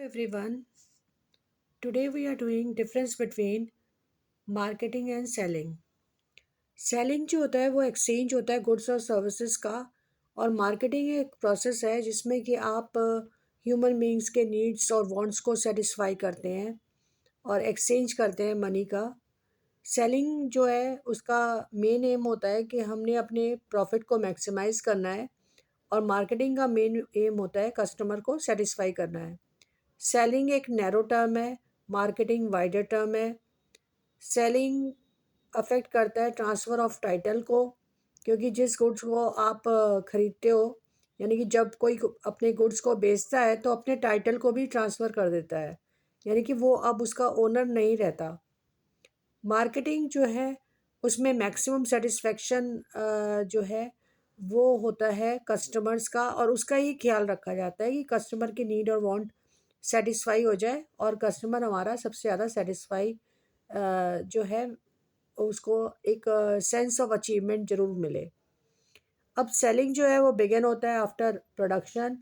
everyone. Today we are doing difference between marketing and selling. Selling जो होता है वो एक्सचेंज होता है गुड्स और सर्विसेज का। और मार्केटिंग एक प्रोसेस है जिसमें कि आप ह्यूमन बीइंग्स के नीड्स और वांट्स को सेटिस्फाई करते हैं और एक्सचेंज करते हैं मनी का। सेलिंग जो है उसका मेन एम होता है कि हमने अपने प्रॉफिट को मैक्सिमाइज करना है। और मार्केटिंग का मेन एम होता है कस्टमर को सेटिस्फाई करना है। सेलिंग एक नैरो टर्म है, मार्केटिंग वाइडर टर्म है। सेलिंग अफेक्ट करता है ट्रांसफ़र ऑफ टाइटल को, क्योंकि जिस गुड्स को आप ख़रीदते हो, यानी कि जब कोई अपने गुड्स को बेचता है तो अपने टाइटल को भी ट्रांसफ़र कर देता है, यानी कि वो अब उसका ओनर नहीं रहता। मार्केटिंग जो है उसमें मैक्सिमम सेटिस्फेक्शन जो है वो होता है कस्टमर्स का, और उसका ही ख्याल रखा जाता है कि कस्टमर की नीड और वांट सेटिस्फाई हो जाए और कस्टमर हमारा सबसे ज़्यादा सेटिस्फाई जो है उसको एक सेंस ऑफ अचीवमेंट ज़रूर मिले। अब सेलिंग जो है वो बिगिन होता है आफ्टर प्रोडक्शन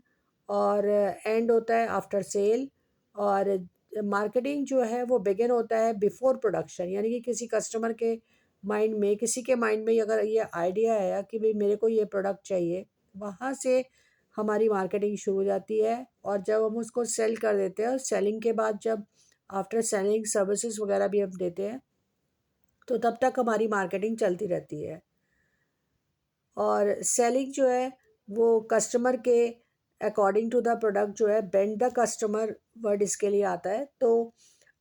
और एंड होता है आफ्टर सेल। और मार्केटिंग जो है वो बिगिन होता है बिफोर प्रोडक्शन, यानी कि किसी कस्टमर के माइंड में, किसी के माइंड में अगर ये आइडिया आया कि भाई मेरे को ये प्रोडक्ट चाहिए, वहाँ से हमारी मार्केटिंग शुरू हो जाती है। और जब हम उसको सेल कर देते हैं और सेलिंग के बाद जब आफ्टर सेलिंग सर्विसेज वगैरह भी हम देते हैं तो तब तक हमारी मार्केटिंग चलती रहती है। और सेलिंग जो है वो कस्टमर के अकॉर्डिंग टू द प्रोडक्ट जो है, बेंड द कस्टमर वर्ड इसके लिए आता है। तो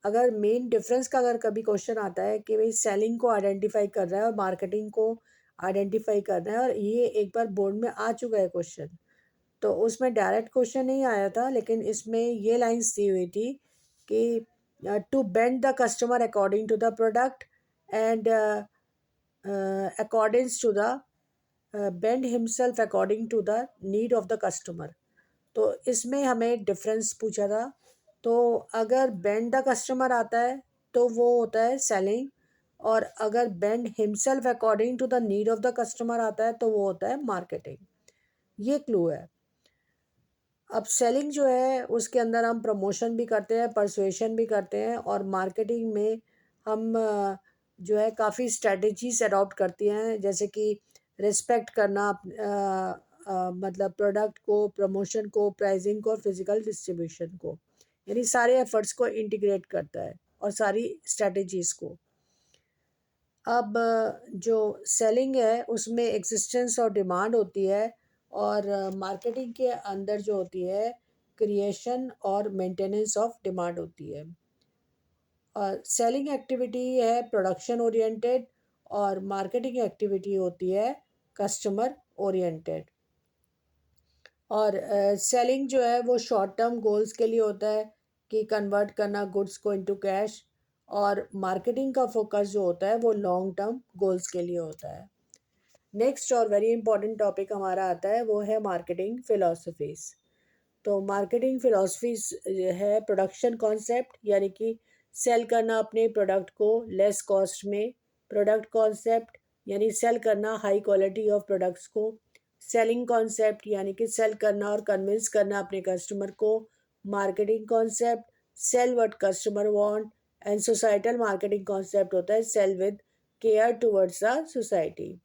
अगर मेन डिफरेंस का अगर कभी क्वेश्चन आता है कि भाई सेलिंग को आइडेंटिफाई कर रहा है और मार्केटिंग को आइडेंटिफाई करना है, और ये एक बार बोर्ड में आ चुका है क्वेश्चन, तो उसमें डायरेक्ट क्वेश्चन नहीं आया था, लेकिन इसमें ये लाइंस दी हुई थी कि to bend the customer according to the product and accordings to the bend himself according to the need of the customer. तो इसमें हमें डिफरेंस पूछा था। तो अगर बेंड द कस्टमर आता है तो वो होता है सेलिंग, और अगर bend himself according to the need of the customer आता है तो वो होता है मार्केटिंग। ये क्लू है। अब सेलिंग जो है उसके अंदर हम प्रमोशन भी करते हैं, परसुएशन भी करते हैं, और मार्केटिंग में हम जो है काफ़ी स्ट्रेटजीज अडॉप्ट करती हैं, जैसे कि रिस्पेक्ट करना मतलब प्रोडक्ट को, प्रमोशन को, प्राइसिंग को और फिजिकल डिस्ट्रीब्यूशन को, यानी सारे एफर्ट्स को इंटीग्रेट करता है और सारी स्ट्रेटजीज को। अब जो सेलिंग है उसमें एग्जिस्टेंस और डिमांड होती है, और मार्केटिंग के अंदर जो होती है क्रिएशन और मेंटेनेंस ऑफ डिमांड होती है। और सेलिंग एक्टिविटी है प्रोडक्शन ओरिएंटेड, और मार्केटिंग एक्टिविटी होती है कस्टमर ओरिएंटेड। और सेलिंग जो है वो शॉर्ट टर्म गोल्स के लिए होता है कि कन्वर्ट करना गुड्स को इनटू कैश, और मार्केटिंग का फोकस जो होता है वो लॉन्ग टर्म गोल्स के लिए होता है। नेक्स्ट और वेरी इंपॉर्टेंट टॉपिक हमारा आता है वो है मार्केटिंग फिलॉसफीज। तो मार्केटिंग फिलॉसफीज है प्रोडक्शन कॉन्सेप्ट, यानी कि सेल करना अपने प्रोडक्ट को लेस कॉस्ट में। प्रोडक्ट कॉन्सेप्ट यानी सेल करना हाई क्वालिटी ऑफ प्रोडक्ट्स को। सेलिंग कॉन्सेप्ट यानी कि सेल करना और कन्विंस करना अपने कस्टमर को। Marketing concept sell what customer want. And societal marketing concept होता है sell with care towards the society.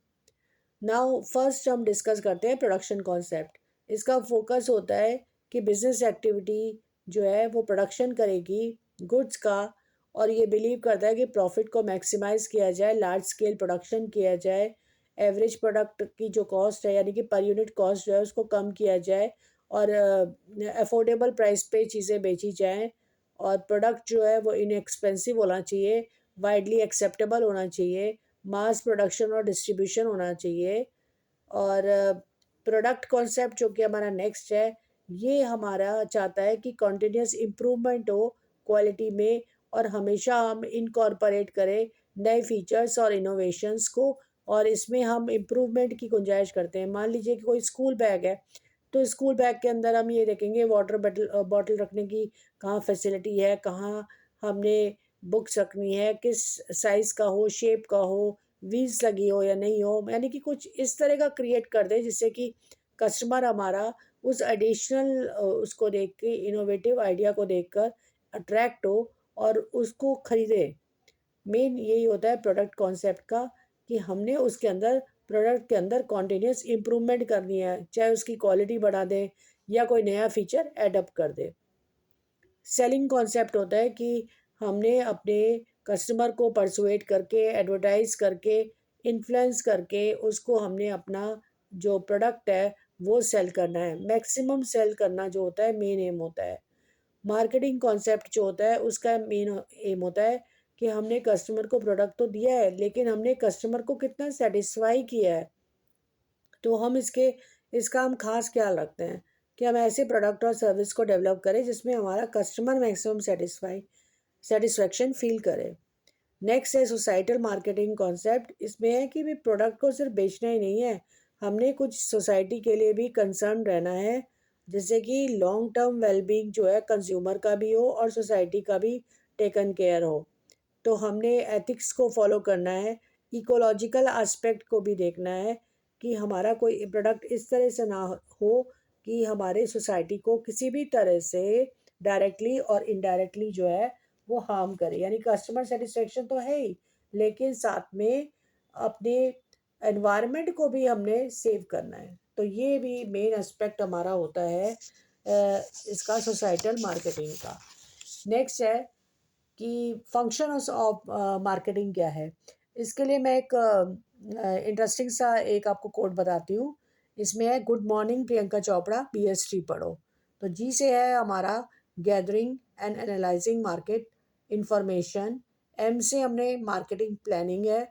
Now first हम डिस्कस करते हैं प्रोडक्शन कॉन्सेप्ट। इसका फोकस होता है कि बिजनेस एक्टिविटी जो है वो प्रोडक्शन करेगी गुड्स का, और ये बिलीव करता है कि प्रॉफिट को मैक्सिमाइज किया जाए, लार्ज स्केल प्रोडक्शन किया जाए, एवरेज प्रोडक्ट की जो कॉस्ट है यानी कि पर यूनिट कॉस्ट जो है उसको कम किया जाए, और अफोर्डेबल प्राइस पे चीज़ें बेची जाएँ, और प्रोडक्ट जो है वो इनएक्सपेंसिव होना चाहिए, वाइडली एक्सेप्टेबल होना चाहिए, मास प्रोडक्शन और डिस्ट्रीब्यूशन होना चाहिए। और प्रोडक्ट कॉन्सेप्ट जो कि हमारा नेक्स्ट है, ये हमारा चाहता है कि कॉन्टिन्यूस इम्प्रूवमेंट हो क्वालिटी में, और हमेशा हम इनकॉर्पोरेट करें नए फीचर्स और इनोवेशंस को, और इसमें हम इम्प्रूवमेंट की गुंजाइश करते हैं। मान लीजिए कि कोई स्कूल बैग है, तो स्कूल बैग के अंदर हम ये देखेंगे वाटर बॉटल रखने की कहाँ फैसिलिटी है, कहाँ हमने बुक्स रखनी है, किस साइज़ का हो, शेप का हो, व्हील्स लगी हो या नहीं हो, यानी कि कुछ इस तरह का क्रिएट कर दें जिससे कि कस्टमर हमारा उस एडिशनल उसको देख के, इनोवेटिव आइडिया को देखकर अट्रैक्ट हो और उसको खरीदे। मेन यही होता है प्रोडक्ट कॉन्सेप्ट का, कि हमने उसके अंदर, प्रोडक्ट के अंदर कॉन्टिन्यूस इम्प्रूवमेंट करनी है, चाहे उसकी क्वालिटी बढ़ा दें या कोई नया फीचर एडअप कर दे। सेलिंग कॉन्सेप्ट होता है कि हमने अपने कस्टमर को परसुएट करके, एडवर्टाइज करके, इन्फ्लुएंस करके उसको हमने अपना जो प्रोडक्ट है वो सेल करना है। मैक्सिमम सेल करना जो होता है मेन एम होता है। मार्केटिंग कॉन्सेप्ट जो होता है उसका मेन एम होता है कि हमने कस्टमर को प्रोडक्ट तो दिया है, लेकिन हमने कस्टमर को कितना सेटिस्फाई किया है। तो हम इसका हम खास ख्याल रखते हैं कि हम ऐसे प्रोडक्ट और सर्विस को डेवलप करें जिसमें हमारा कस्टमर मैक्सिमम सेटिस्फैक्शन फील करे। नेक्स्ट है सोसाइटल मार्केटिंग कॉन्सेप्ट। इसमें है कि भी प्रोडक्ट को सिर्फ बेचना ही नहीं है, हमने कुछ सोसाइटी के लिए भी कंसर्न रहना है, जिससे कि लॉन्ग टर्म वेलबींग जो है कंज्यूमर का भी हो और सोसाइटी का भी टेकन केयर हो। तो हमने एथिक्स को फॉलो करना है, इकोलॉजिकल एस्पेक्ट को भी देखना है कि हमारा कोई प्रोडक्ट इस तरह से ना हो कि हमारे सोसाइटी को किसी भी तरह से डायरेक्टली और इनडायरेक्टली जो है वो हार्म करे। यानी कस्टमर सेटिस्फेक्शन तो है ही, लेकिन साथ में अपने एनवायरनमेंट को भी हमने सेव करना है। तो ये भी मेन एस्पेक्ट हमारा होता है इसका सोसाइटल मार्केटिंग का। नेक्स्ट है कि फंक्शंस ऑफ मार्केटिंग क्या है। इसके लिए मैं एक इंटरेस्टिंग सा एक आपको कोट बताती हूँ। इसमें है, good morning Priyanka Chopra, BS3 पढ़ो। तो जी से है हमारा gathering and analysing market information, M से हमने मार्केटिंग प्लानिंग है,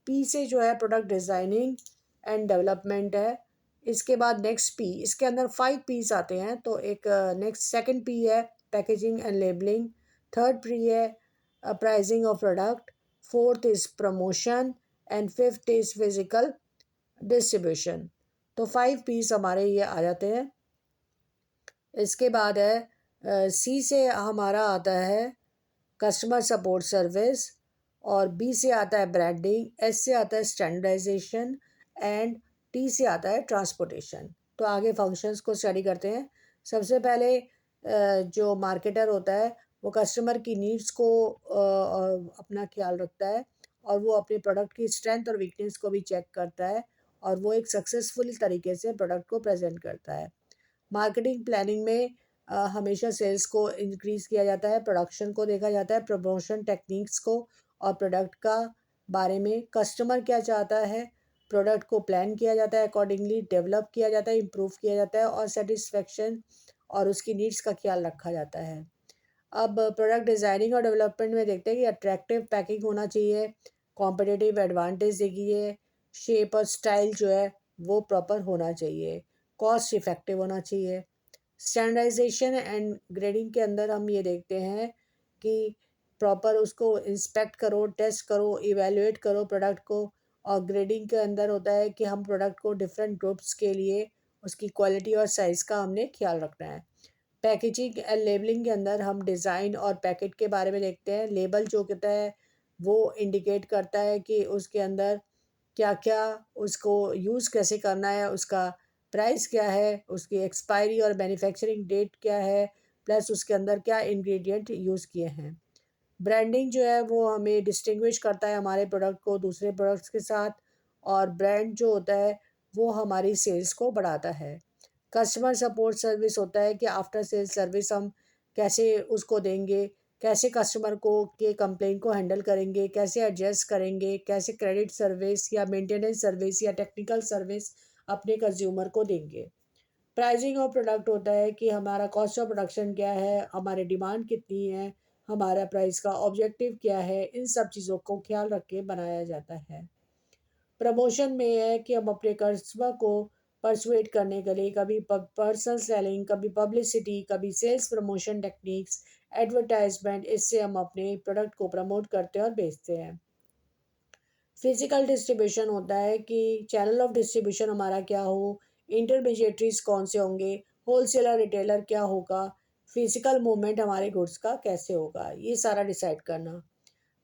P से जो है प्रोडक्ट डिज़ाइनिंग एंड डेवलपमेंट है। इसके बाद नेक्स्ट P, इसके अंदर 5 P's आते हैं। तो एक नेक्स्ट सेकंड P है packaging and labelling, third P है pricing of product, fourth is promotion and fifth is physical distribution. तो 5 P's हमारे ये आ जाते हैं। इसके बाद है C से हमारा आता है कस्टमर सपोर्ट सर्विस, और B से आता है ब्रांडिंग, S से आता है स्टैंडर्डाइजेशन एंड T से आता है ट्रांसपोर्टेशन। तो आगे फंक्शंस को स्टडी करते हैं। सबसे पहले जो मार्केटर होता है वो कस्टमर की नीड्स को अपना ख्याल रखता है, और वो अपने प्रोडक्ट की स्ट्रेंथ और वीकनेस को भी चेक करता है, और वो एक सक्सेसफुल तरीके से प्रोडक्ट को प्रेजेंट करता है। मार्केटिंग प्लानिंग में हमेशा सेल्स को इंक्रीज़ किया जाता है, प्रोडक्शन को देखा जाता है, प्रमोशन टेक्निक्स को, और प्रोडक्ट का बारे में कस्टमर क्या चाहता है, प्रोडक्ट को प्लान किया जाता है, अकॉर्डिंगली डेवलप किया जाता है, इम्प्रूव किया जाता है, और सेटिस्फेक्शन और उसकी नीड्स का ख्याल रखा जाता है। अब प्रोडक्ट डिज़ाइनिंग और डेवलपमेंट में देखते हैं कि अट्रैक्टिव पैकिंग होना चाहिए, कॉम्पिटिटिव एडवांटेज देखिए, शेप और स्टाइल जो है वो प्रॉपर होना चाहिए, कॉस्ट इफ़ेक्टिव होना चाहिए। स्टैंडर्डाइजेशन एंड ग्रेडिंग के अंदर हम ये देखते हैं कि प्रॉपर उसको इंस्पेक्ट करो, टेस्ट करो, इवेलुएट करो प्रोडक्ट को। और ग्रेडिंग के अंदर होता है कि हम प्रोडक्ट को डिफरेंट ग्रुप्स के लिए उसकी क्वालिटी और साइज़ का हमने ख्याल रखना है। पैकेजिंग एंड लेबलिंग के अंदर हम डिज़ाइन और पैकेट के बारे में देखते हैं। लेबल जो कहता है वो इंडिकेट करता है कि उसके अंदर क्या क्या, उसको यूज़ कैसे करना है, उसका प्राइस क्या है, उसकी एक्सपायरी और मैन्युफैक्चरिंग डेट क्या है, प्लस उसके अंदर क्या इंग्रेडिएंट यूज़ किए हैं। ब्रांडिंग जो है वो हमें डिस्टिंग्विश करता है हमारे प्रोडक्ट को दूसरे प्रोडक्ट्स के साथ, और ब्रांड जो होता है वो हमारी सेल्स को बढ़ाता है। कस्टमर सपोर्ट सर्विस होता है कि आफ्टर सेल्स सर्विस हम कैसे उसको देंगे, कैसे कस्टमर को के कंप्लेंट को हैंडल करेंगे, कैसे एडजस्ट करेंगे, कैसे क्रेडिट सर्विस या मेंटेनेंस सर्विस या टेक्निकल सर्विस अपने कंज्यूमर को देंगे। प्राइसिंग ऑफ प्रोडक्ट होता है कि हमारा कॉस्ट ऑफ प्रोडक्शन क्या है, हमारी डिमांड कितनी है, हमारा प्राइस का ऑब्जेक्टिव क्या है, इन सब चीज़ों को ख्याल रख के बनाया जाता है। प्रमोशन में है कि हम अपने कस्टमर को परसुएट करने के लिए कभी पर्सनल सेलिंग, कभी पब्लिसिटी, कभी सेल्स प्रमोशन टेक्निक्स, एडवर्टाइजमेंट, इससे हम अपने प्रोडक्ट को प्रमोट करते हैं और बेचते हैं। फिजिकल डिस्ट्रीब्यूशन होता है कि चैनल ऑफ डिस्ट्रीब्यूशन हमारा क्या हो, इंटरमीडिएटरीज कौन से होंगे, होलसेलर रिटेलर क्या होगा, फिजिकल मूवमेंट हमारे गुड्स का कैसे होगा, ये सारा डिसाइड करना।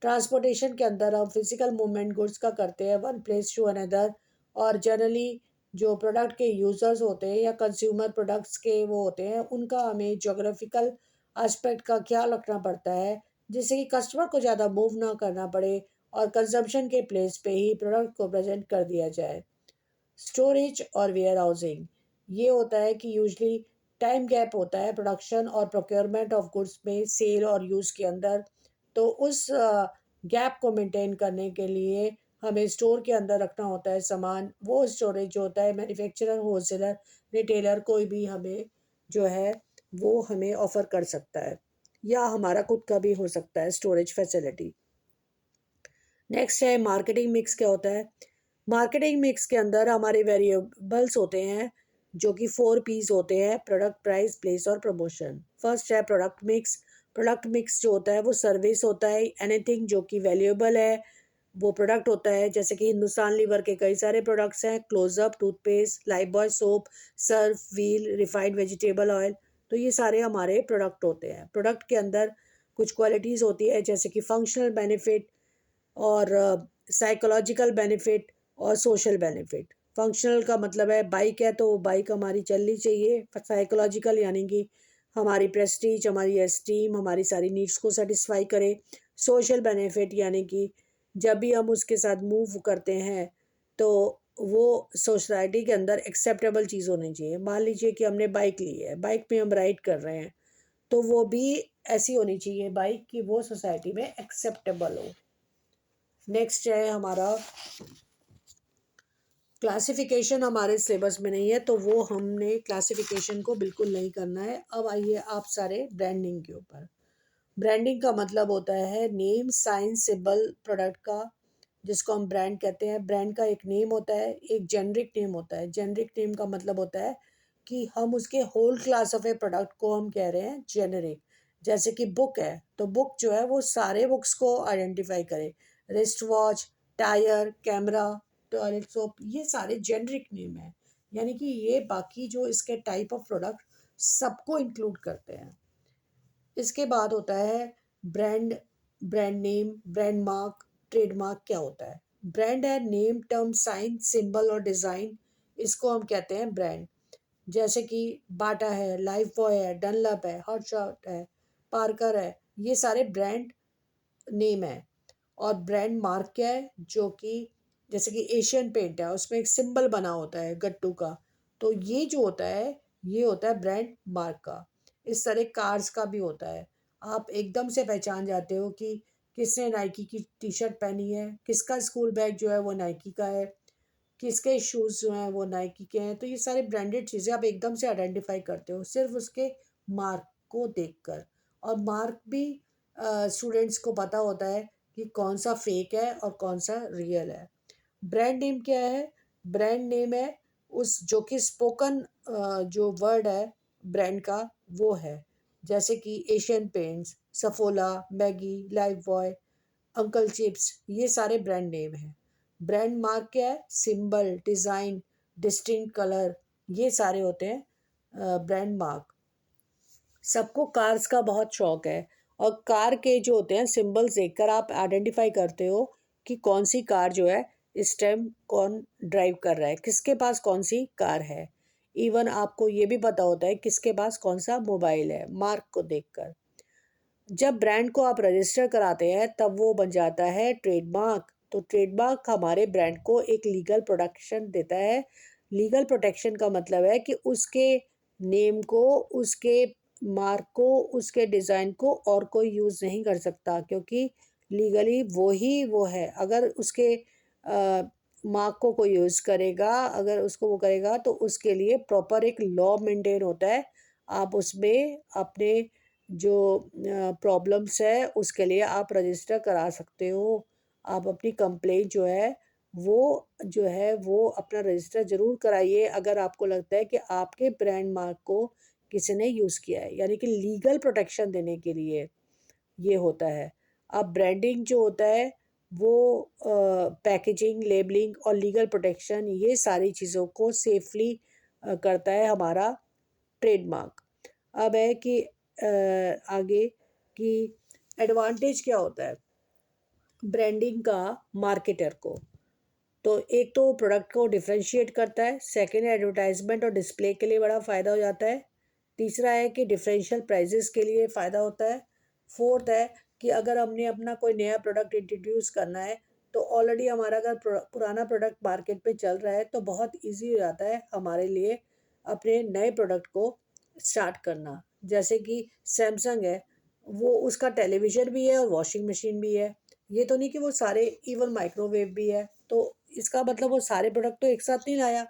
ट्रांसपोर्टेशन के अंदर हम फिजिकल मूवमेंट गुड्स का करते हैं वन प्लेस टू अनदर, और जनरली जो प्रोडक्ट के यूज़र्स होते हैं या कंज्यूमर प्रोडक्ट्स के वो होते हैं, उनका हमें जोग्राफिकल एस्पेक्ट का ख्याल रखना पड़ता है, जिससे कि कस्टमर को ज़्यादा मूव ना करना पड़े और कंजम्पशन के प्लेस पे ही प्रोडक्ट को प्रेजेंट कर दिया जाए। स्टोरेज और वेयर हाउसिंग, ये होता है कि यूजली टाइम गैप होता है प्रोडक्शन और प्रोक्योरमेंट ऑफ गुड्स में, सेल और यूज़ के अंदर। तो उस गैप को मेंटेन करने के लिए हमें स्टोर के अंदर रखना होता है सामान। वो स्टोरेज जो होता है मैन्युफैक्चरर, होलसेलर, रिटेलर कोई भी हमें जो है वो हमें ऑफ़र कर सकता है, या हमारा खुद का भी हो सकता है स्टोरेज फैसिलिटी। नेक्स्ट है मार्केटिंग मिक्स। क्या होता है? मार्केटिंग मिक्स के अंदर हमारे वेरिएबल्स होते हैं जो कि 4 P's होते हैं: प्रोडक्ट, प्राइस, प्लेस और प्रमोशन। फर्स्ट है प्रोडक्ट मिक्स। प्रोडक्ट मिक्स जो होता है वो सर्विस होता है। एनीथिंग जो कि वैल्यूएबल है वो प्रोडक्ट होता है। जैसे कि हिंदुस्तान लीवर के कई सारे प्रोडक्ट्स हैं: Closeup, toothpaste, Lifebuoy soap, Surf Wheel, refined vegetable oil. तो ये सारे हमारे प्रोडक्ट होते हैं। प्रोडक्ट के अंदर कुछ क्वालिटीज़ होती है जैसे कि फंक्शनल बेनिफिट और साइकोलॉजिकल बेनिफिट और सोशल बेनिफिट। फंक्शनल का मतलब है बाइक है तो बाइक हमारी चलनी चाहिए। साइकोलॉजिकल यानी कि हमारी प्रेस्टीज, हमारी एस्टीम, हमारी सारी नीड्स को सेटिस्फाई करे। सोशल बेनिफिट यानी कि जब भी हम उसके साथ मूव करते हैं तो वो सोसाइटी के अंदर एक्सेप्टेबल चीज़ होनी चाहिए। मान लीजिए कि हमने बाइक ली है, बाइक पे हम राइड कर रहे हैं, तो वो भी ऐसी होनी चाहिए बाइक कि वो सोसाइटी में एक्सेप्टेबल हो। नेक्स्ट है हमारा क्लासिफिकेशन। हमारे सिलेबस में नहीं है तो वो हमने क्लासिफिकेशन को बिल्कुल नहीं करना है। अब आइए आप सारे ब्रांडिंग के ऊपर। ब्रांडिंग का मतलब होता है नेम, साइन, सिंबल प्रोडक्ट का, जिसको हम ब्रांड कहते हैं। ब्रांड का एक नेम होता है, एक जेनरिक नेम होता है। जेनरिक नेम का मतलब होता है कि हम उसके whole class of a product को हम कह रहे हैं जेनरिक। जैसे कि बुक है तो बुक जो है वो सारे बुक्स को आइडेंटिफाई करे। Wrist watch, tyre, camera, toilet soap, ये सारे जेनरिक नेम है, यानी कि ये बाकी जो इसके टाइप ऑफ प्रोडक्ट सबको इंक्लूड करते हैं। इसके बाद होता है brand. Brand name, brand mark, trademark. क्या होता है? ब्रांड है नेम, टर्म, साइन, सिंबल और डिज़ाइन, इसको हम कहते हैं ब्रांड। जैसे कि बाटा है, लाइफ बॉय है, डनलप है, हॉट शॉट है, पार्कर है, ये सारे ब्रांड नेम है। और ब्रांड मार्क क्या है? जो कि जैसे कि एशियन पेंट है, उसमें एक सिंबल बना होता है गट्टू का, तो ये जो होता है ये होता है ब्रांड मार्क का। इस तरह कार्स का भी होता है। आप एकदम से पहचान जाते हो कि किसने नाइकी की टी शर्ट पहनी है, किसका स्कूल बैग जो है वो नाइकी का है, किसके शूज़ जो हैं वो नाइकी के हैं। तो ये सारे ब्रांडेड चीज़ें आप एकदम से आइडेंटिफाई करते हो सिर्फ उसके मार्क को देखकर। और मार्क भी स्टूडेंट्स को पता होता है कि कौन सा फेक है और कौन सा रियल है। ब्रांड नेम क्या है? ब्रांड नेम है उस जो कि स्पोकन जो वर्ड है ब्रांड का वो है। जैसे कि Asian paints, Saffola, Maggi, life boy, uncle chips, ये सारे ब्रांड नेम हैं। ब्रांड मार्क क्या है? सिंबल, डिज़ाइन, डिस्टिंक्ट कलर, ये सारे होते हैं ब्रांड मार्क। सबको कार्स का बहुत शौक है और कार के जो होते हैं सिंबल्स देखकर आप आइडेंटिफाई करते हो कि कौन सी कार जो है इस टाइम कौन ड्राइव कर रहा है, किसके पास कौन सी कार है। इवन आपको ये भी पता होता है किसके पास कौन सा मोबाइल है मार्क को देखकर। जब ब्रांड को आप रजिस्टर कराते हैं तब वो बन जाता है ट्रेडमार्क। तो ट्रेडमार्क हमारे ब्रांड को एक लीगल प्रोटेक्शन देता है। लीगल प्रोटेक्शन का मतलब है कि उसके नेम को, उसके मार्क को, उसके डिज़ाइन को और कोई यूज़ नहीं कर सकता, क्योंकि लीगली वो ही वो है। अगर उसके मार्क को कोई यूज़ करेगा, अगर उसको वो करेगा तो उसके लिए प्रॉपर एक लॉ मेंटेन होता है। आप उसमें अपने जो प्रॉब्लम्स है उसके लिए आप रजिस्टर करा सकते हो। आप अपनी कंप्लेंट जो है वो अपना रजिस्टर ज़रूर कराइए अगर आपको लगता है कि आपके ब्रांड मार्क को किसी ने यूज़ किया है, यानी कि लीगल प्रोटेक्शन देने के लिए ये होता है। अब ब्रांडिंग जो होता है वो पैकेजिंग, लेबलिंग और लीगल प्रोटेक्शन, ये सारी चीज़ों को सेफली करता है हमारा ट्रेडमार्क। अब है कि आगे कि एडवांटेज क्या होता है ब्रांडिंग का मार्केटर को। तो एक तो प्रोडक्ट को डिफरेंशिएट करता है, सेकंड है एडवर्टाइजमेंट और डिस्प्ले के लिए बड़ा फ़ायदा हो जाता है, तीसरा है कि डिफरेंशियल प्राइजेस के लिए फ़ायदा होता है, फोर्थ है कि अगर हमने अपना कोई नया प्रोडक्ट इंट्रोड्यूस करना है तो ऑलरेडी हमारा अगर पुराना प्रोडक्ट मार्केट पे चल रहा है तो बहुत इजी हो जाता है हमारे लिए अपने नए प्रोडक्ट को स्टार्ट करना। जैसे कि सैमसंग है, वो उसका टेलीविज़न भी है और वॉशिंग मशीन भी है। ये तो नहीं कि वो सारे, इवन माइक्रोवेव भी है। तो इसका मतलब वो सारे प्रोडक्ट तो एक साथ नहीं लाया।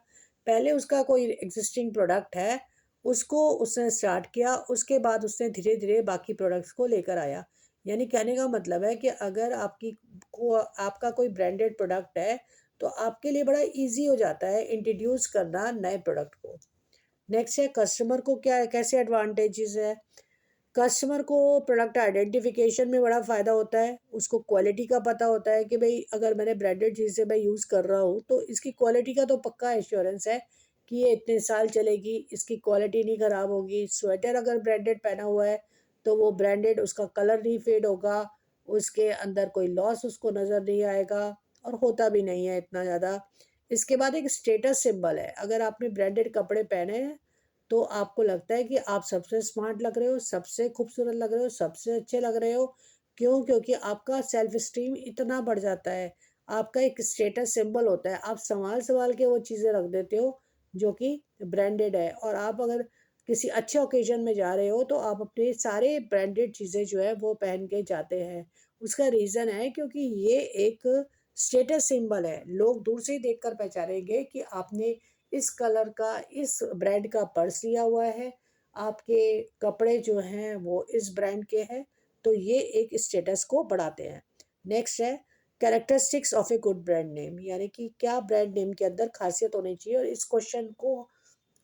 पहले उसका कोई एग्जिस्टिंग प्रोडक्ट है, उसको उसने स्टार्ट किया, उसके बाद उसने धीरे-धीरे बाकी प्रोडक्ट्स को लेकर आया। यानी कहने का मतलब है कि अगर आपका कोई ब्रांडेड प्रोडक्ट है, तो आपके लिए बड़ा ईज़ी हो जाता है इंट्रोड्यूस करना नए प्रोडक्ट को। नेक्स्ट है कस्टमर को क्या कैसे एडवांटेजेस है। कस्टमर को प्रोडक्ट आइडेंटिफिकेशन में बड़ा फ़ायदा होता है, उसको क्वालिटी का पता होता है कि भाई अगर मैंने ब्रांडेड चीज़ें मैं यूज़ कर रहा हूँ तो इसकी क्वालिटी का तो पक्का एश्योरेंस है कि ये इतने साल चलेगी, इसकी क्वालिटी नहीं ख़राब होगी। स्वेटर अगर ब्रांडेड पहना हुआ है तो वो ब्रांडेड, उसका कलर नहीं फेड होगा, उसके अंदर कोई लॉस उसको नज़र नहीं आएगा, और होता भी नहीं है इतना ज़्यादा। इसके बाद एक स्टेटस सिंबल है, अगर आपने ब्रांडेड कपड़े पहने हैं तो आपको लगता है कि आप सबसे स्मार्ट लग रहे हो, सबसे खूबसूरत लग रहे हो, सबसे अच्छे लग रहे हो। क्यों? क्योंकि आपका सेल्फ एस्टीम इतना बढ़ जाता है। आपका एक स्टेटस सिंबल होता है। आप सँभाल-सँभाल के वो चीज़ें रख देते हो जो कि ब्रांडेड है, और आप अगर किसी अच्छे ओकेज़न में जा रहे हो तो आप अपने सारे ब्रांडेड चीज़ें जो है वो पहन के जाते हैं। उसका रीज़न है क्योंकि ये एक स्टेटस सिंबल है। लोग दूर से ही देखकर पहचानेंगे कि आपने इस कलर का, इस ब्रांड का पर्स लिया हुआ है, आपके कपड़े जो हैं वो इस ब्रांड के हैं, तो ये एक स्टेटस को बढ़ाते हैं। नेक्स्ट है characteristics of a good brand name, यानी कि क्या ब्रांड नेम के अंदर खासियत होनी चाहिए, और इस क्वेश्चन को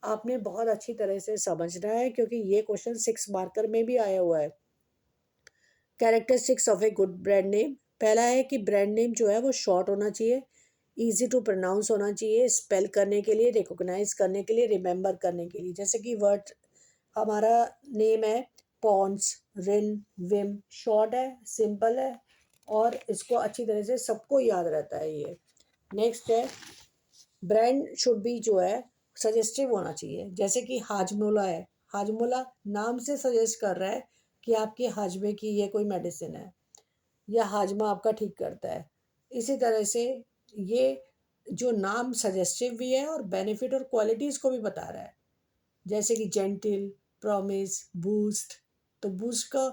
आपने बहुत अच्छी तरह से समझना है क्योंकि ये क्वेश्चन 6 मार्कर में भी आया हुआ है। Characteristics of a good brand name, पहला है कि ब्रांड नेम जो है वो शॉर्ट होना चाहिए, इजी टू प्रोनाउंस होना चाहिए, स्पेल करने के लिए, रिकॉग्नाइज करने के लिए, रिमेंबर करने के लिए। जैसे कि वर्ड हमारा नेम है पॉन्ड्स, रिन, विम, शॉर्ट है, सिंपल है, और इसको अच्छी तरह से सबको याद रहता है ये। नेक्स्ट है ब्रांड शुड बी जो है सजेस्टिव होना चाहिए। जैसे कि हाजमोला है, हाजमोला नाम से सजेस्ट कर रहा है कि आपके हाजमे की ये कोई मेडिसिन है, या हाजमा आपका ठीक करता है। इसी तरह से ये जो नाम सजेस्टिव भी है और बेनिफिट और क्वालिटीज़ को भी बता रहा है। जैसे कि जेंटिल, प्रॉमिस, बूस्ट। तो बूस्ट का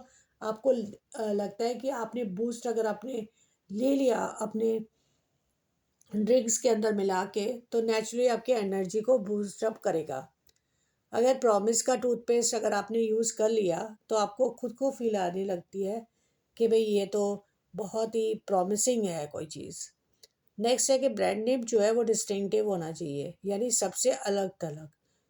आपको लगता है कि आपने बूस्ट अगर आपने ले लिया अपने ड्रिंक्स के अंदर मिला के, तो नेचुरली आपकी एनर्जी को बूस्ट अप करेगा। अगर प्रॉमिस का टूथपेस्ट अगर आपने यूज़ कर लिया तो आपको खुद को फील आने लगती है कि भाई ये तो बहुत ही प्रॉमिसिंग है कोई चीज़। नेक्स्ट है कि ब्रांड नेम जो है वो डिस्टिंक्टिव होना चाहिए, यानी सबसे अलग थलग।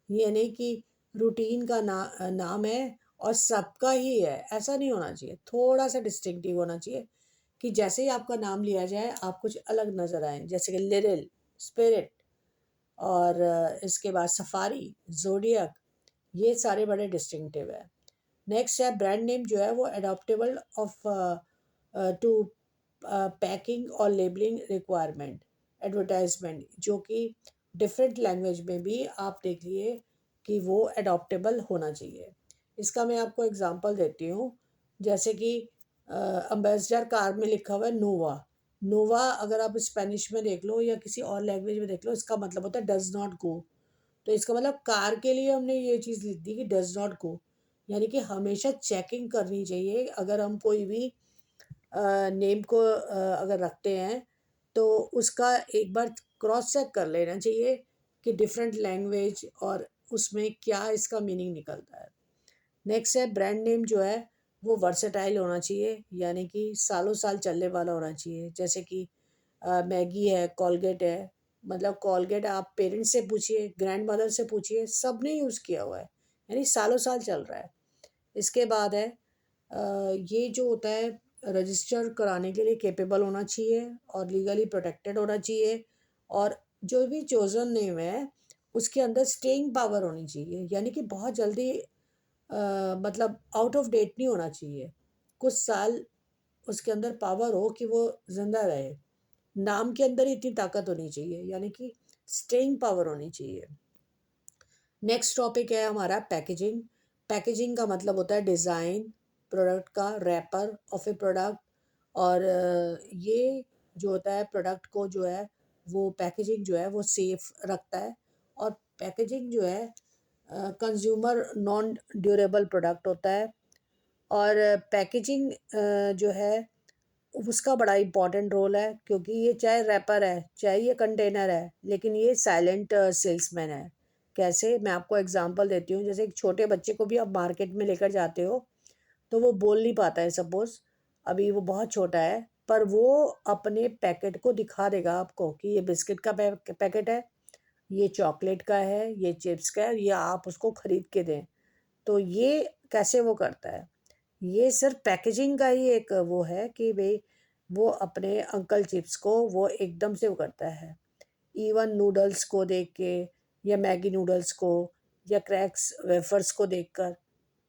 ये नहीं कि रूटीन का नाम है और सबका ही है, ऐसा नहीं होना चाहिए। थोड़ा सा डिस्टिंक्टिव होना चाहिए कि जैसे ही आपका नाम लिया जाए आप कुछ अलग नज़र आए, जैसे कि लिरिल, स्पिरिट, और इसके बाद सफारी, जोडियक, ये सारे बड़े डिस्टिंक्टिव है। नेक्स्ट है ब्रांड नेम जो है वो अडॉप्टेबल ऑफ टू पैकिंग और लेबलिंग रिक्वायरमेंट, एडवर्टाइजमेंट, जो कि डिफरेंट लैंग्वेज में भी आप देखिए कि वो अडॉप्टेबल होना चाहिए। इसका मैं आपको एग्जांपल देती हूँ। जैसे कि अम्बेसडर कार में लिखा हुआ है नोवा। नोवा अगर आप स्पेनिश में देख लो या किसी और लैंग्वेज में देख लो, इसका मतलब होता है डज नॉट गो। तो इसका मतलब कार के लिए हमने ये चीज़ लिख दी कि डज नॉट गो, यानी कि हमेशा चेकिंग करनी चाहिए अगर हम कोई भी नेम को अगर रखते हैं तो उसका एक बार क्रॉस चेक कर लेना चाहिए कि डिफरेंट लैंग्वेज और उसमें क्या इसका मीनिंग निकलता है। नेक्स्ट है ब्रांड नेम जो है वो वर्सेटाइल होना चाहिए, यानी कि सालों साल चलने वाला होना चाहिए। जैसे कि मैगी है, कॉलगेट है, मतलब कॉलगेट आप पेरेंट्स से पूछिए, ग्रैंड मदर से पूछिए, सब ने यूज़ किया हुआ है, यानी सालों साल चल रहा है। इसके बाद है ये जो होता है रजिस्टर कराने के लिए केपेबल होना चाहिए और लीगली प्रोटेक्टेड होना चाहिए, और जो भी चोज़न नेम है उसके अंदर स्टेइंग पावर होनी चाहिए, यानी कि बहुत जल्दी मतलब आउट ऑफ डेट नहीं होना चाहिए। कुछ साल उसके अंदर पावर हो कि वो ज़िंदा रहे। नाम के अंदर ही इतनी ताकत होनी चाहिए, यानी कि स्टेइंग पावर होनी चाहिए। नेक्स्ट टॉपिक है हमारा पैकेजिंग। पैकेजिंग का मतलब होता है डिज़ाइन, प्रोडक्ट का रैपर ऑफ ए प्रोडक्ट। और ये जो होता है प्रोडक्ट को जो है वो पैकेजिंग जो है वो सेफ रखता है। और पैकेजिंग जो है कंज्यूमर नॉन ड्यूरेबल प्रोडक्ट होता है। और पैकेजिंग जो है उसका बड़ा इम्पोर्टेंट रोल है, क्योंकि ये चाहे रैपर है चाहे ये कंटेनर है, लेकिन ये साइलेंट सेल्समैन है। कैसे, मैं आपको एग्जांपल देती हूँ। जैसे एक छोटे बच्चे को भी आप मार्केट में लेकर जाते हो तो वो बोल नहीं पाता है, सपोज अभी वो बहुत छोटा है, पर वो अपने पैकेट को दिखा देगा आपको कि ये बिस्किट का पैकेट है, ये चॉकलेट का है, ये चिप्स का है, ये आप उसको खरीद के दें। तो ये कैसे वो करता है, ये सिर्फ पैकेजिंग का ही एक वो है कि भाई वो अपने अंकल चिप्स को वो एकदम से वो करता है। इवन नूडल्स को देख के, या मैगी नूडल्स को, या क्रैक्स वेफर्स को देखकर,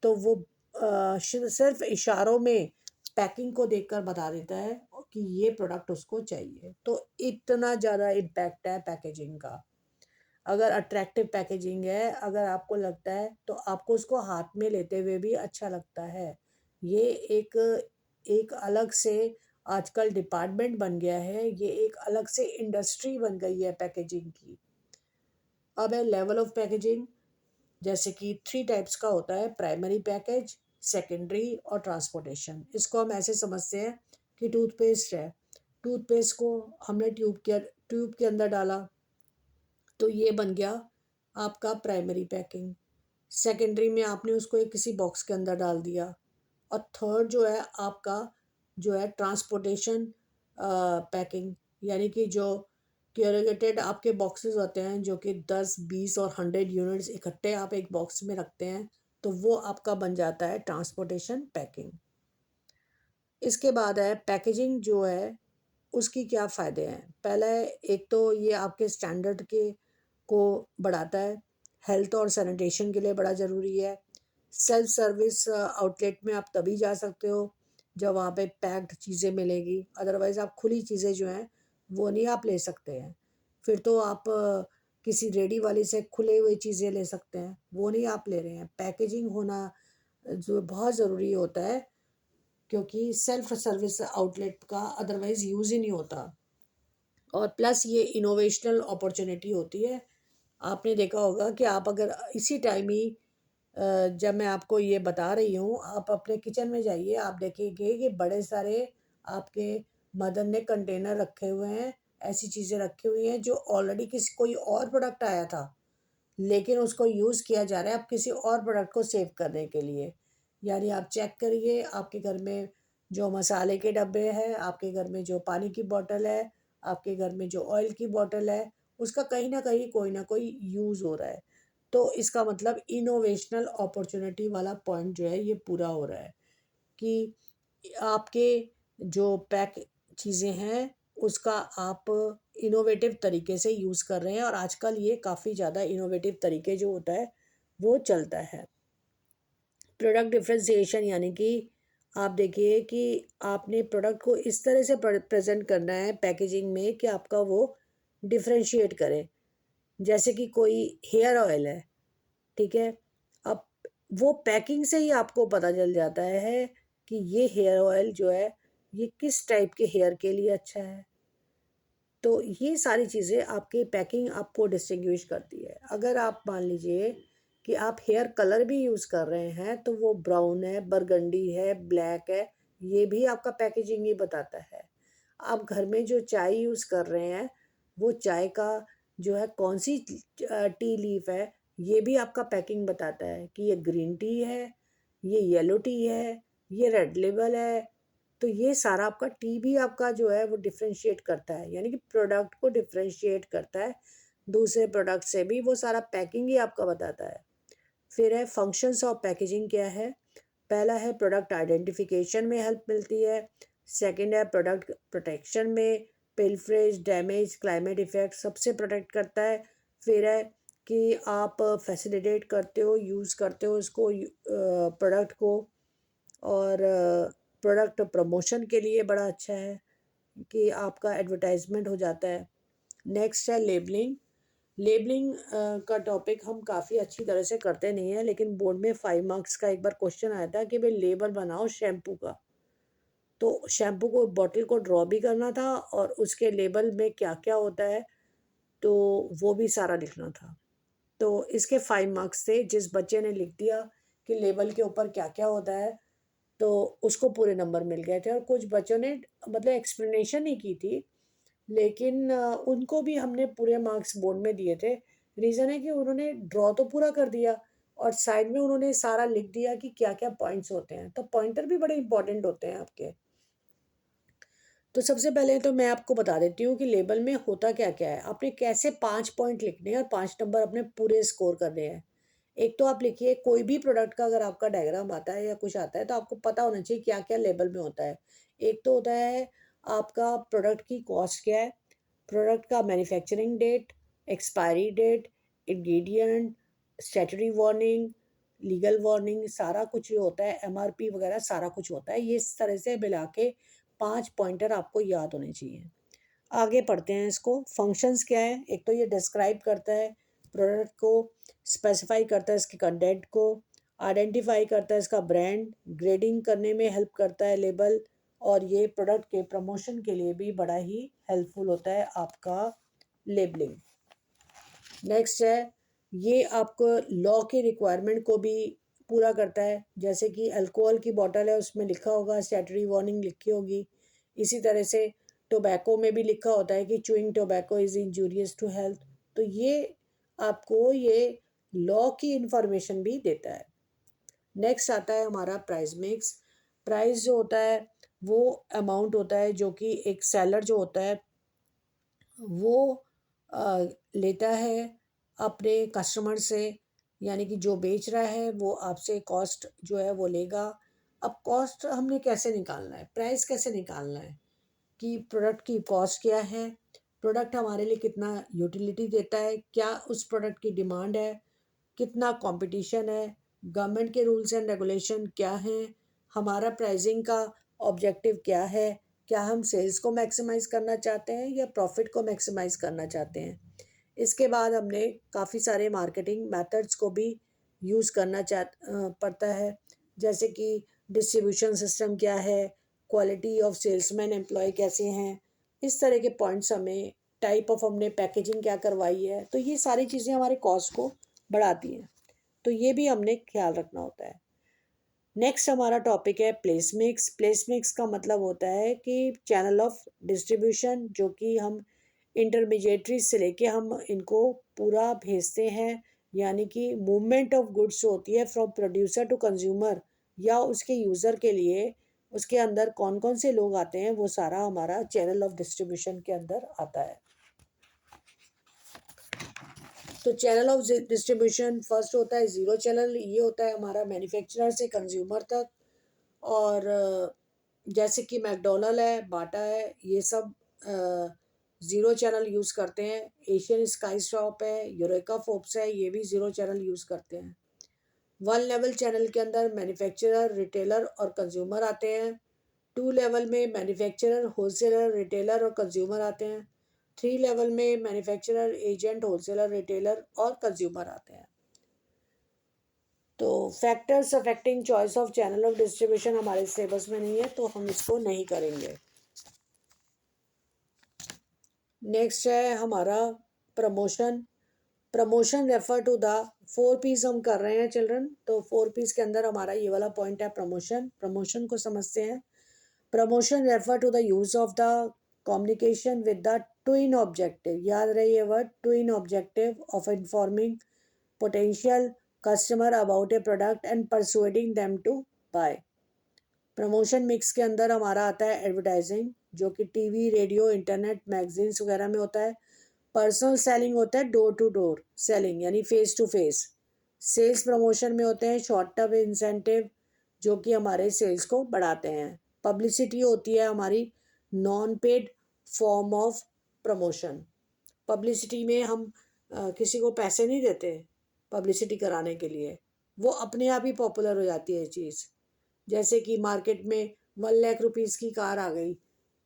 तो वो सिर्फ इशारों में पैकिंग को देखकर बता देता है कि ये प्रोडक्ट उसको चाहिए। तो इतना ज़्यादा इम्पैक्ट है पैकेजिंग का। अगर अट्रैक्टिव पैकेजिंग है, अगर आपको लगता है तो आपको उसको हाथ में लेते हुए भी अच्छा लगता है। ये एक एक अलग से आजकल डिपार्टमेंट बन गया है, ये एक अलग से इंडस्ट्री बन गई है पैकेजिंग की। अब है लेवल ऑफ पैकेजिंग। जैसे कि 3 टाइप्स का होता है, प्राइमरी पैकेज, सेकेंडरी और ट्रांसपोर्टेशन। इसको हम ऐसे समझते हैं कि टूथपेस्ट है, टूथपेस्ट को हमने ट्यूब के अंदर डाला, तो ये बन गया आपका प्राइमरी पैकिंग। सेकेंडरी में आपने उसको एक किसी बॉक्स के अंदर डाल दिया। और थर्ड जो है आपका जो है ट्रांसपोर्टेशन पैकिंग, यानी कि जो क्यूरेटेड आपके बॉक्सेस होते हैं जो कि 10, 20 और 100 यूनिट्स इकट्ठे आप एक बॉक्स में रखते हैं, तो वो आपका बन जाता है ट्रांसपोर्टेशन पैकिंग। इसके बाद है पैकेजिंग जो है उसकी क्या फ़ायदे हैं। पहला है, एक तो ये आपके स्टैंडर्ड के को बढ़ाता है, हेल्थ और सैनिटेशन के लिए बड़ा ज़रूरी है। सेल्फ सर्विस आउटलेट में आप तभी जा सकते हो जब वहाँ पे पैक्ड चीज़ें मिलेगी, अदरवाइज़ आप खुली चीज़ें जो हैं वो नहीं आप ले सकते हैं। फिर तो आप किसी रेडी वाले से खुले हुए चीज़ें ले सकते हैं, वो नहीं आप ले रहे हैं। पैकेजिंग होना जो बहुत ज़रूरी होता है, क्योंकि सेल्फ सर्विस आउटलेट का अदरवाइज़ यूज़ ही नहीं होता। और प्लस ये इनोवेशनल अपॉर्चुनिटी होती है। आपने देखा होगा कि आप अगर इसी टाइम ही जब मैं आपको ये बता रही हूँ, आप अपने किचन में जाइए, आप देखेंगे कि बड़े सारे आपके मदर ने कंटेनर रखे हुए हैं, ऐसी चीज़ें रखी हुई हैं जो ऑलरेडी किसी कोई और प्रोडक्ट आया था, लेकिन उसको यूज़ किया जा रहा है अब किसी और प्रोडक्ट को सेव करने के लिए। यानी आप चेक करिए, आपके घर में जो मसाले के डब्बे हैं, आपके घर में जो पानी की बॉटल है, आपके घर में जो ऑयल की बॉटल है, उसका कहीं न कहीं कोई ना कोई यूज़ हो रहा है। तो इसका मतलब इनोवेशनल अपॉर्चुनिटी वाला पॉइंट जो है ये पूरा हो रहा है कि आपके जो पैक चीज़ें हैं उसका आप इनोवेटिव तरीके से यूज़ कर रहे हैं, और आजकल ये काफ़ी ज़्यादा इनोवेटिव तरीके जो होता है वो चलता है। प्रोडक्ट डिफरेंशिएशन, यानी कि आप देखिए कि आपने प्रोडक्ट को इस तरह से प्रेजेंट करना है पैकेजिंग में कि आपका वो डिफरेंशिएट करे। जैसे कि कोई हेयर ऑयल है, ठीक है, अब वो पैकिंग से ही आपको पता चल जाता है कि ये हेयर ऑयल जो है ये किस टाइप के हेयर के लिए अच्छा है। तो ये सारी चीज़ें आपकी पैकिंग आपको डिस्टिंग्विश करती है। अगर आप मान लीजिए कि आप हेयर कलर भी यूज़ कर रहे हैं तो वो ब्राउन है, बरगंडी है, ब्लैक है, ये भी आपका पैकेजिंग ही बताता है। आप घर में जो चाय यूज़ कर रहे हैं वो चाय का जो है कौन सी टी लीफ है, ये भी आपका पैकिंग बताता है कि ये ग्रीन टी है, ये येलो टी है, ये रेड लेबल है। तो ये सारा आपका टी भी आपका जो है वो डिफरेंशिएट करता है, यानी कि प्रोडक्ट को डिफरेंशिएट करता है दूसरे प्रोडक्ट से भी, वो सारा पैकिंग ही आपका बताता है। फिर है फंक्शंस ऑफ पैकेजिंग क्या है। पहला है प्रोडक्ट आइडेंटिफिकेशन में हेल्प मिलती है। सेकंड है प्रोडक्ट प्रोटेक्शन में, पिलफरेज, डैमेज, क्लाइमेट इफेक्ट सबसे प्रोटेक्ट करता है। फिर है कि आप फैसिलिटेट करते हो, यूज़ करते हो इसको प्रोडक्ट को, और प्रोडक्ट प्रमोशन के लिए बड़ा अच्छा है। कि आपका एडवर्टाइजमेंट हो जाता है। नेक्स्ट है लेबलिंग। लेबलिंग का टॉपिक हम काफ़ी अच्छी तरह से करते नहीं हैं, लेकिन बोर्ड में 5 मार्क्स का एक बार क्वेश्चन आया था कि भाई लेबल बनाओ शैम्पू का। तो शैम्पू को बॉटल को ड्रॉ भी करना था और उसके लेबल में क्या क्या होता है तो वो भी सारा लिखना था। तो इसके 5 मार्क्स थे। जिस बच्चे ने लिख दिया कि लेबल के ऊपर क्या क्या होता है तो उसको पूरे नंबर मिल गए थे। और कुछ बच्चों ने मतलब एक्सप्लेनेशन ही की थी, लेकिन उनको भी हमने पूरे मार्क्स बोर्ड में दिए थे। रीज़न है कि उन्होंने ड्रॉ तो पूरा कर दिया और साइड में उन्होंने सारा लिख दिया कि क्या क्या पॉइंट्स होते हैं। तो पॉइंटर भी बड़े इंपॉर्टेंट होते हैं आपके। तो सबसे पहले तो मैं आपको बता देती हूँ कि लेबल में होता क्या क्या है। आपने कैसे 5 पॉइंट लिखने हैं और 5 नंबर अपने पूरे स्कोर करने हैं। एक तो आप लिखिए कोई भी प्रोडक्ट का अगर आपका डायग्राम आता है या कुछ आता है तो आपको पता होना चाहिए क्या क्या लेबल में होता है। एक तो होता है आपका प्रोडक्ट की कॉस्ट क्या है, प्रोडक्ट का manufacturing date, expiry date, ingredient, statutory warning, legal warning, सारा कुछ जो होता है एमआरपी वगैरह सारा कुछ होता है। ये इस तरह से मिला के 5 पॉइंटर आपको याद होने चाहिए। आगे पढ़ते हैं इसको। फंक्शंस क्या है? एक तो ये डिस्क्राइब करता है प्रोडक्ट को, स्पेसिफाई करता है इसके कंटेंट को, आइडेंटिफाई करता है इसका ब्रांड, ग्रेडिंग करने में हेल्प करता है लेबल, और ये प्रोडक्ट के प्रमोशन के लिए भी बड़ा ही हेल्पफुल होता है आपका लेबलिंग। नेक्स्ट है ये आपको लॉ की रिक्वायरमेंट को भी पूरा करता है। जैसे कि अल्कोहल की बोतल है उसमें लिखा होगा, स्टैट्यूटरी वार्निंग लिखी होगी। इसी तरह से टोबैको में भी लिखा होता है कि chewing tobacco is injurious to health. तो ये आपको ये लॉ की इंफॉर्मेशन भी देता है। नेक्स्ट आता है हमारा प्राइस मिक्स। प्राइस जो होता है वो अमाउंट होता है जो कि एक सेलर जो होता है वो लेता है अपने कस्टमर से, यानी कि जो बेच रहा है वो आपसे कॉस्ट जो है वो लेगा। अब कॉस्ट हमने कैसे निकालना है, प्राइस कैसे निकालना है कि प्रोडक्ट की कॉस्ट क्या है, प्रोडक्ट हमारे लिए कितना यूटिलिटी देता है, क्या उस प्रोडक्ट की डिमांड है, कितना कंपटीशन है, गवर्नमेंट के रूल्स एंड रेगुलेशन क्या हैं, हमारा प्राइसिंग का ऑब्जेक्टिव क्या है, क्या हम सेल्स को मैक्सिमाइज करना चाहते हैं या प्रॉफिट को मैक्सिमाइज करना चाहते हैं। इसके बाद हमने काफ़ी सारे मार्केटिंग मेथड्स को भी यूज़ करना पड़ता है। जैसे कि डिस्ट्रीब्यूशन सिस्टम क्या है, क्वालिटी ऑफ सेल्समैन एम्प्लॉय कैसे हैं, इस तरह के पॉइंट्स हमें, टाइप ऑफ हमने पैकेजिंग क्या करवाई है, तो ये सारी चीज़ें हमारे कॉस्ट को बढ़ाती हैं। तो ये भी हमने ख्याल रखना होता है। नेक्स्ट हमारा टॉपिक है प्लेस मिक्स। प्लेस मिक्स का मतलब होता है कि चैनल ऑफ डिस्ट्रीब्यूशन, जो कि हम इंटरमीडिएटरी से लेके हम इनको पूरा भेजते हैं, यानी कि मूवमेंट ऑफ गुड्स होती है फ्रॉम प्रोड्यूसर टू कंज्यूमर या उसके यूज़र के लिए, उसके अंदर कौन कौन से लोग आते हैं वो सारा हमारा चैनल ऑफ डिस्ट्रीब्यूशन के अंदर आता है। तो चैनल ऑफ डिस्ट्रीब्यूशन फर्स्ट होता है ज़ीरो चैनल। ये होता है हमारा मैन्युफैक्चरर से कंज्यूमर तक। और जैसे कि मैकडोनल्ड है, बाटा है, ये सब ज़ीरो चैनल यूज़ करते हैं। एशियन स्काई शॉप है, यूरेका फोर्ब्स है, ये भी ज़ीरो चैनल यूज़ करते हैं। 1 लेवल चैनल के अंदर मैन्युफैक्चरर, रिटेलर और कंज्यूमर आते हैं। 2 लेवल में मैन्युफैक्चरर, होलसेलर, रिटेलर और कंज्यूमर आते हैं। 3 लेवल में मैन्युफैक्चरर, एजेंट, होलसेलर, रिटेलर और कंज्यूमर आते हैं। तो factors affecting choice of channel of distribution हमारे सिलेबस में नहीं है तो हम इसको नहीं करेंगे। नेक्स्ट है हमारा promotion. Promotion refer to the 4 P's हम कर रहे हैं चिल्ड्रन। तो 4 P's के अंदर हमारा ये वाला पॉइंट है प्रमोशन। प्रमोशन को समझते हैं। Promotion refer to the use of the communication with the twin objective, याद रहे ये word, twin objective of informing potential customer about a product and persuading them to buy. Promotion mix के अंदर हमारा आता है एडवर्टाइजिंग, जो कि टीवी, रेडियो, इंटरनेट, मैगजीन्स वगैरह में होता है। पर्सनल सेलिंग होता है डोर टू डोर सेलिंग, यानी face to face. Sales promotion में होते हैं शॉर्ट टर्म इंसेंटिव, जो कि हमारे सेल्स को बढ़ाते हैं। पब्लिसिटी होती है हमारी non paid form of promotion. Publicity में हम किसी को पैसे नहीं देते पब्लिसिटी कराने के लिए, वो अपने आप ही पॉपुलर हो जाती है चीज़। जैसे कि मार्केट में 1 लाख रुपीज़ की कार आ गई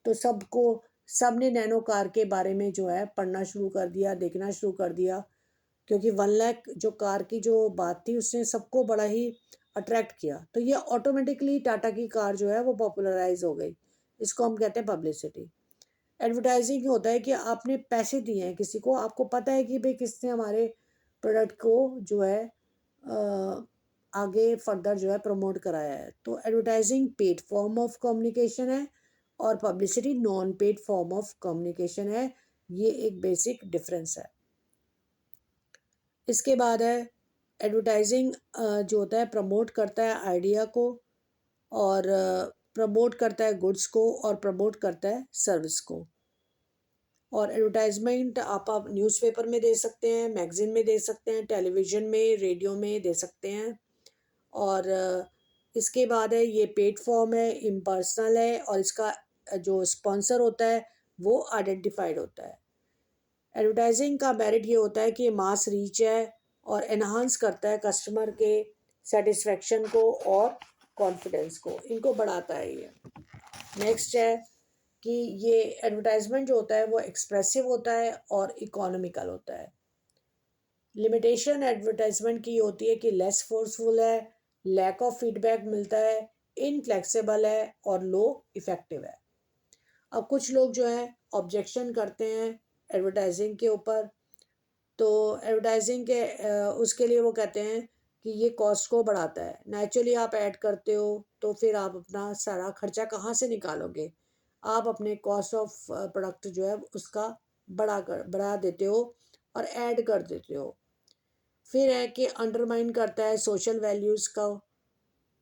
तो सब ने नैनो कार के बारे में जो है पढ़ना शुरू कर दिया, देखना शुरू कर दिया, क्योंकि 1 लाख जो कार की जो बात थी उसने सबको बड़ा ही अट्रैक्ट किया। तो ये ऑटोमेटिकली टाटा की कार जो है वो पॉपुलराइज हो गई। इसको हम कहते हैं पब्लिसिटी। एडवर्टाइजिंग होता है कि आपने पैसे दिए हैं किसी को, आपको पता है कि भाई किसने हमारे प्रोडक्ट को जो है आगे फर्दर जो है प्रमोट कराया है। तो advertising paid form of communication है और publicity non paid form of communication है। ये एक बेसिक डिफरेंस है। इसके बाद है एडवर्टाइजिंग जो होता है प्रमोट करता है आइडिया को, और प्रमोट करता है गुड्स को, और प्रमोट करता है सर्विस को। और एडवर्टाइजमेंट आप न्यूज़पेपर में दे सकते हैं, मैगजीन में दे सकते हैं, टेलीविज़न में, रेडियो में दे सकते हैं। और इसके बाद है ये पेड फॉर्म है, इम्पर्सनल है, और इसका जो स्पॉन्सर होता है वो आइडेंटिफाइड होता है। एडवर्टाइजिंग का मेरिट ये होता है कि मास रीच है और एनहांस करता है कस्टमर के सेटिस्फेक्शन को और कॉन्फिडेंस को, इनको बढ़ाता है ये। नेक्स्ट है कि ये एडवर्टाइजमेंट जो होता है वो एक्सप्रेसिव होता है और इकोनॉमिकल होता है। लिमिटेशन एडवर्टाइजमेंट की होती है कि लेस फोर्सफुल है, लैक ऑफ फीडबैक मिलता है, इनफ्लेक्सिबल है और लो इफेक्टिव है। अब कुछ लोग जो है ऑब्जेक्शन करते हैं एडवर्टाइजिंग के ऊपर। तो एडवर्टाइजिंग के उसके लिए वो कहते हैं कि ये कॉस्ट को बढ़ाता है। नेचुरली आप ऐड करते हो तो फिर आप अपना सारा खर्चा कहाँ से निकालोगे? आप अपने कॉस्ट ऑफ प्रोडक्ट जो है उसका बढ़ा देते हो और ऐड कर देते हो। फिर है कि अंडरमाइन करता है सोशल वैल्यूज़ का।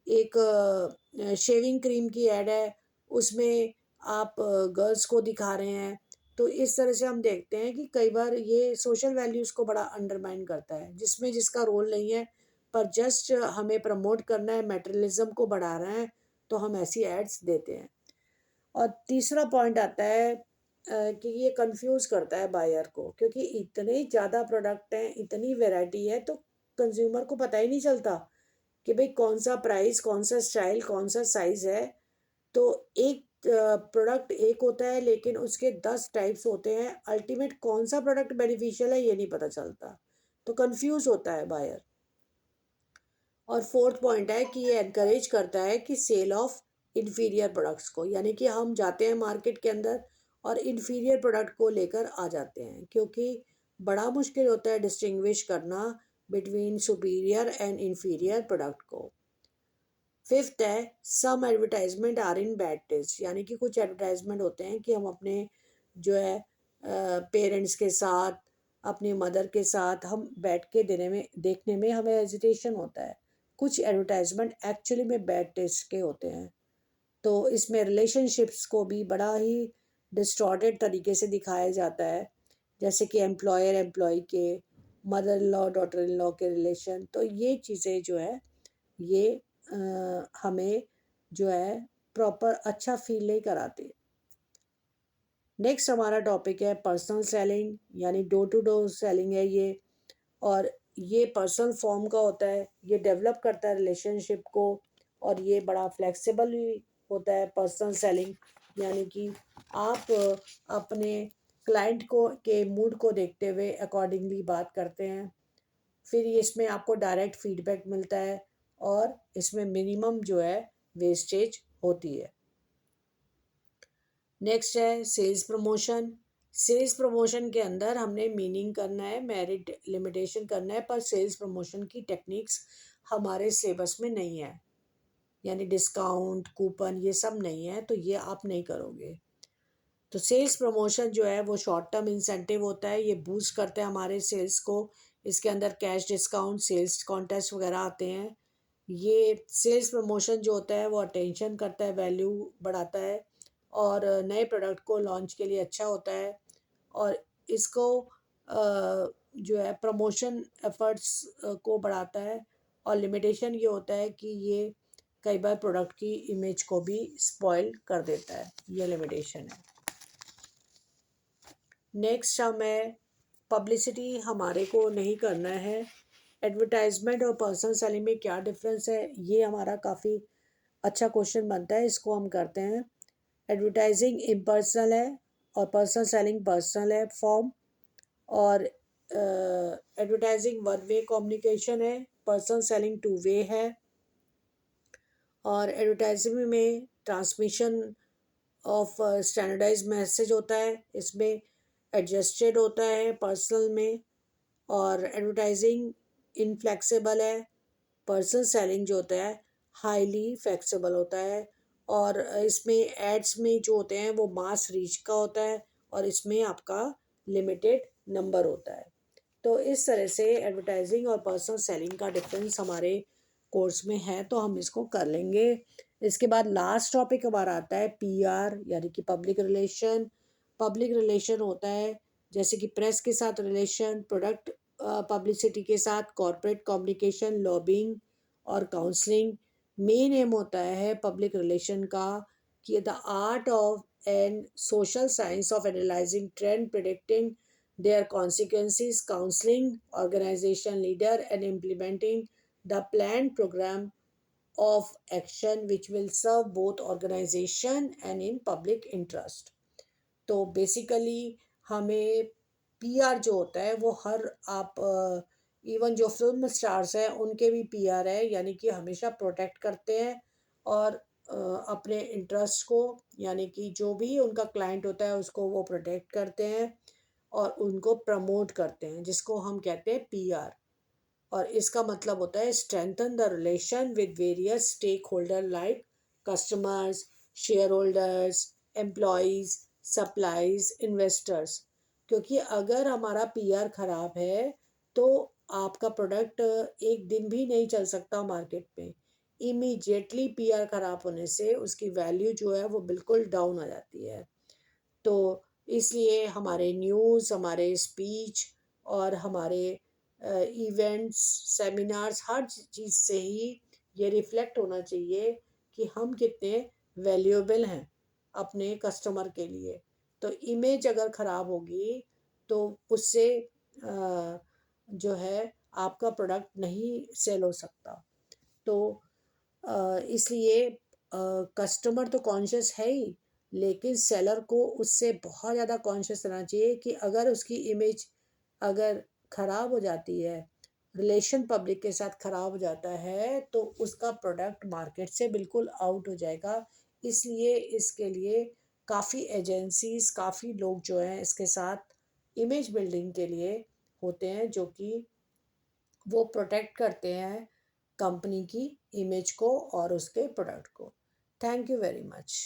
एक शेविंग क्रीम की ऐड है, उसमें आप गर्ल्स को दिखा रहे हैं। तो इस तरह से हम देखते हैं कि कई बार ये सोशल वैल्यूज़ को बड़ा अंडरमाइन करता है, जिसमें जिसका रोल नहीं है, पर जस्ट हमें प्रमोट करना है, मटेरियलिज्म को बढ़ा रहे हैं, तो हम ऐसी एड्स देते हैं। और तीसरा पॉइंट आता है कि ये कंफ्यूज करता है बायर को, क्योंकि इतने ज़्यादा प्रोडक्ट हैं, इतनी वैरायटी है, तो कंज्यूमर को पता ही नहीं चलता कि भाई कौन सा प्राइस, कौन सा स्टाइल, कौन सा साइज़ है। तो एक प्रोडक्ट एक होता है लेकिन उसके 10 टाइप्स होते हैं, अल्टीमेट कौन सा प्रोडक्ट बेनिफिशियल है ये नहीं पता चलता, तो कंफ्यूज होता है बायर। और फोर्थ पॉइंट है कि ये एनकरेज करता है कि सेल ऑफ इन्फीरियर प्रोडक्ट्स को, यानी कि हम जाते हैं मार्केट के अंदर और इन्फीरियर प्रोडक्ट को लेकर आ जाते हैं, क्योंकि बड़ा मुश्किल होता है डिस्टिंग्विश करना between superior and inferior product को। फिफ्थ है some advertisement are in bad taste, यानी कि कुछ एडवर्टाइजमेंट होते हैं कि हम अपने जो है पेरेंट्स के साथ, अपनी मदर के साथ हम बैठ के देखने में हमें हेजिटेशन होता है। कुछ एडवर्टाइजमेंट एक्चुअली में बैड टेस्ट के होते हैं। तो इसमें रिलेशनशिप्स को भी बड़ा ही डिस्टॉर्टेड तरीके से दिखाया जाता है, जैसे कि एम्प्लॉयर एम्प्लॉय के, mother in law daughter in law के रिलेशन। तो ये चीज़ें जो है ये हमें जो है प्रॉपर अच्छा फील नहीं कराती। नेक्स्ट हमारा टॉपिक है पर्सनल सेलिंग, यानी डोर टू डोर सेलिंग है ये। और ये पर्सनल फॉर्म का होता है, ये डेवलप करता है रिलेशनशिप को, और ये बड़ा फ्लेक्सिबल भी होता है पर्सनल सेलिंग। यानी कि आप अपने क्लाइंट को के मूड को देखते हुए अकॉर्डिंगली बात करते हैं। फिर इसमें आपको डायरेक्ट फीडबैक मिलता है और इसमें मिनिमम जो है वेस्टेज होती है। नेक्स्ट है सेल्स प्रमोशन। सेल्स प्रमोशन के अंदर हमने मीनिंग करना है, मेरिट लिमिटेशन करना है, पर सेल्स प्रमोशन की टेक्निक्स हमारे सिलेबस में नहीं है, यानी डिस्काउंट कूपन ये सब नहीं है, तो ये आप नहीं करोगे। तो सेल्स प्रमोशन जो है वो शॉर्ट टर्म इंसेंटिव होता है, ये बूस्ट करता है हमारे सेल्स को। इसके अंदर कैश डिस्काउंट, सेल्स कॉन्टेस्ट वगैरह आते हैं। ये सेल्स प्रमोशन जो होता है वो अटेंशन करता है, वैल्यू बढ़ाता है, और नए प्रोडक्ट को लॉन्च के लिए अच्छा होता है। और इसको जो है प्रमोशन एफर्ट्स को बढ़ाता है। और लिमिटेशन ये होता है कि ये कई बार प्रोडक्ट की इमेज को भी स्पॉइल कर देता है, ये लिमिटेशन है। नेक्स्ट हमें पब्लिसिटी हमारे को नहीं करना है। एडवर्टाइजमेंट और पर्सनल सेलिंग में क्या डिफरेंस है, ये हमारा काफ़ी अच्छा क्वेश्चन बनता है, इसको हम करते हैं। एडवर्टाइजिंग इम्पर्सनल है और पर्सनल सेलिंग पर्सनल है फॉर्म, और एडवर्टाइजिंग वन वे कम्युनिकेशन है, पर्सनल सेलिंग टू वे है, और एडवर्टाइजिंग में ट्रांसमिशन ऑफ स्टैंडर्डाइज मैसेज होता है, इसमें एडजस्टेड होता है पर्सनल में, और एडवर्टाइजिंग इनफ्लेक्सिबल है, पर्सनल सेलिंग जो होता है हाईली फ्लेक्सिबल होता है, और इसमें एड्स में जो होते हैं वो मास रीच का होता है, और इसमें आपका लिमिटेड नंबर होता है। तो इस तरह से एडवर्टाइजिंग और पर्सनल सेलिंग का डिफरेंस हमारे कोर्स में है, तो हम इसको कर लेंगे। इसके बाद लास्ट टॉपिक हमारा आता है पीआर, यानी कि पब्लिक रिलेशन। पब्लिक रिलेशन होता है जैसे कि प्रेस के साथ रिलेशन, प्रोडक्ट पब्लिसिटी के साथ कॉर्पोरेट कम्युनिकेशन, लॉबिंग और काउंसलिंग। मेन एम होता है पब्लिक रिलेशन का कि the art of and social science of analysing trend, predicting their consequences, counseling organization leader and implementing the planned program of action which will serve both organization and in public interest। तो basically हमें PR जो होता है वो हर आप even जो film stars हैं उनके भी पीआर है, यानी कि हमेशा प्रोटेक्ट करते हैं और अपने इंटरेस्ट को, यानी कि जो भी उनका क्लाइंट होता है उसको वो प्रोटेक्ट करते हैं और उनको प्रमोट करते हैं, जिसको हम कहते हैं पीआर। और इसका मतलब होता है strengthen the relation with various stakeholder like customers, shareholders, employees, supplies, investors. क्योंकि अगर हमारा पीआर ख़राब है तो आपका प्रोडक्ट एक दिन भी नहीं चल सकता मार्केट में। इमीडिएटली पीआर ख़राब होने से उसकी वैल्यू जो है वो बिल्कुल डाउन आ जाती है। तो इसलिए हमारे न्यूज़, हमारे स्पीच और हमारे इवेंट्स, सेमिनार्स, हर चीज़ से ही ये रिफ्लेक्ट होना चाहिए कि हम कितने वैल्यूएबल हैं अपने कस्टमर के लिए। तो इमेज अगर ख़राब होगी तो उससे जो है आपका प्रोडक्ट नहीं सेल हो सकता। तो इसलिए कस्टमर तो कॉन्शियस है ही, लेकिन सेलर को उससे बहुत ज़्यादा कॉन्शियस रहना चाहिए कि अगर उसकी इमेज अगर ख़राब हो जाती है, रिलेशन पब्लिक के साथ ख़राब हो जाता है, तो उसका प्रोडक्ट मार्केट से बिल्कुल आउट हो जाएगा। इसलिए इसके लिए काफ़ी एजेंसीज, काफ़ी लोग जो हैं इसके साथ इमेज बिल्डिंग के लिए होते हैं, जो कि वो प्रोटेक्ट करते हैं कंपनी की इमेज को और उसके प्रोडक्ट को। Thank you very much.